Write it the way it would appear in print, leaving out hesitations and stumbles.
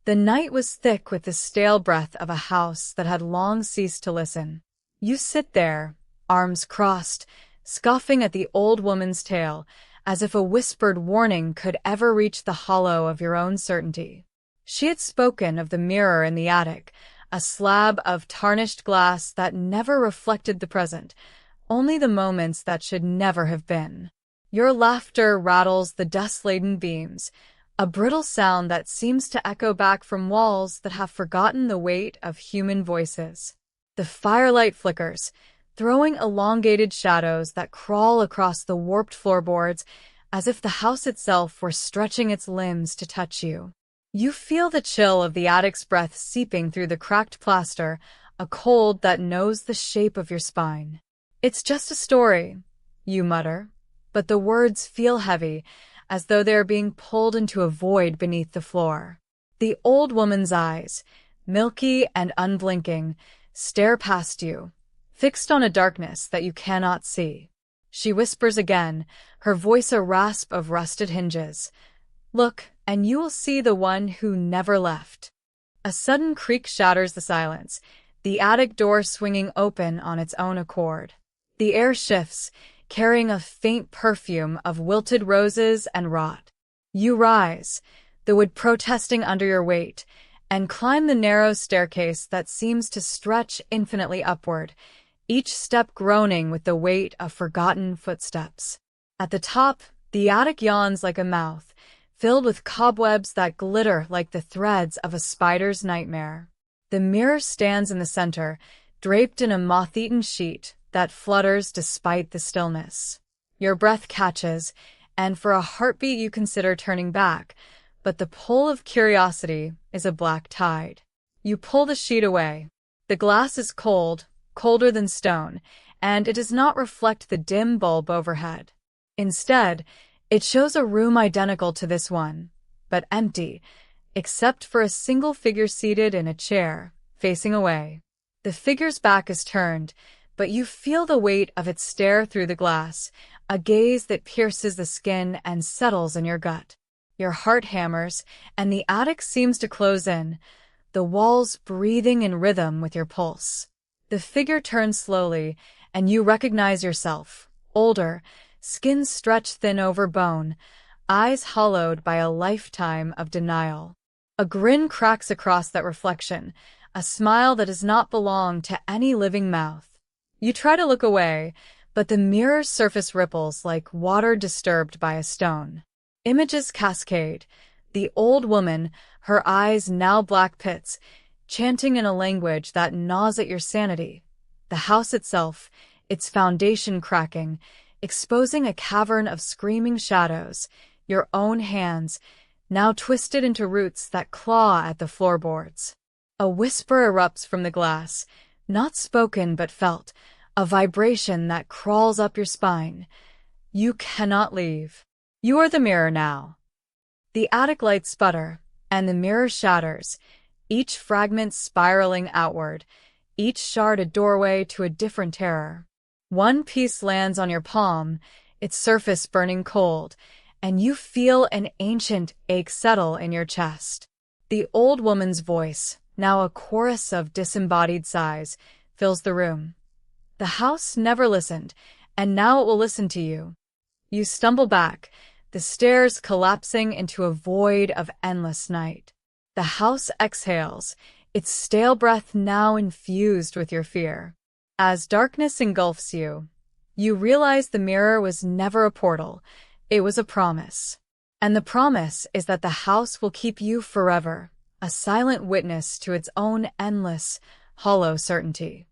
The night was thick with the stale breath of a house that had long ceased to listen. You sit there, arms crossed, scoffing at the old woman's tale, as if a whispered warning could ever reach the hollow of your own certainty. She had spoken of the mirror in the attic, a slab of tarnished glass that never reflected the present, only the moments that should never have been. Your laughter rattles the dust-laden beams, a brittle sound that seems to echo back from walls that have forgotten the weight of human voices. The firelight flickers, throwing elongated shadows that crawl across the warped floorboards as if the house itself were stretching its limbs to touch you. You feel the chill of the attic's breath seeping through the cracked plaster, a cold that knows the shape of your spine. "It's just a story," you mutter, but the words feel heavy, as though they are being pulled into a void beneath the floor. The old woman's eyes, milky and unblinking, stare past you, fixed on a darkness that you cannot see. She whispers again, her voice a rasp of rusted hinges. "Look, and you will see the one who never left." A sudden creak shatters the silence, the attic door swinging open on its own accord. The air shifts, carrying a faint perfume of wilted roses and rot. You rise, the wood protesting under your weight, and climb the narrow staircase that seems to stretch infinitely upward, each step groaning with the weight of forgotten footsteps. At the top, the attic yawns like a mouth, filled with cobwebs that glitter like the threads of a spider's nightmare. The mirror stands in the center, draped in a moth-eaten sheet that flutters despite the stillness. Your breath catches, and for a heartbeat you consider turning back, but the pull of curiosity is a black tide. You pull the sheet away. The glass is cold, colder than stone, and it does not reflect the dim bulb overhead. Instead, it shows a room identical to this one, but empty, except for a single figure seated in a chair, facing away. The figure's back is turned, but you feel the weight of its stare through the glass, a gaze that pierces the skin and settles in your gut. Your heart hammers, and the attic seems to close in, the walls breathing in rhythm with your pulse. The figure turns slowly, and you recognize yourself, older, skin stretched thin over bone, eyes hollowed by a lifetime of denial. A grin cracks across that reflection, a smile that does not belong to any living mouth. You try to look away, but the mirror's surface ripples like water disturbed by a stone. Images cascade, the old woman, her eyes now black pits, chanting in a language that gnaws at your sanity. The house itself, its foundation cracking, exposing a cavern of screaming shadows, your own hands, now twisted into roots that claw at the floorboards. A whisper erupts from the glass, not spoken but felt, a vibration that crawls up your spine. You cannot leave. You are the mirror now. The attic lights sputter, and the mirror shatters, each fragment spiraling outward, each shard a doorway to a different terror. One piece lands on your palm, its surface burning cold, and you feel an ancient ache settle in your chest. The old woman's voice, now a chorus of disembodied sighs, fills the room. The house never listened, and now it will listen to you. You stumble back, the stairs collapsing into a void of endless night. The house exhales, its stale breath now infused with your fear. As darkness engulfs you, you realize the mirror was never a portal, it was a promise. And the promise is that the house will keep you forever, a silent witness to its own endless, hollow certainty.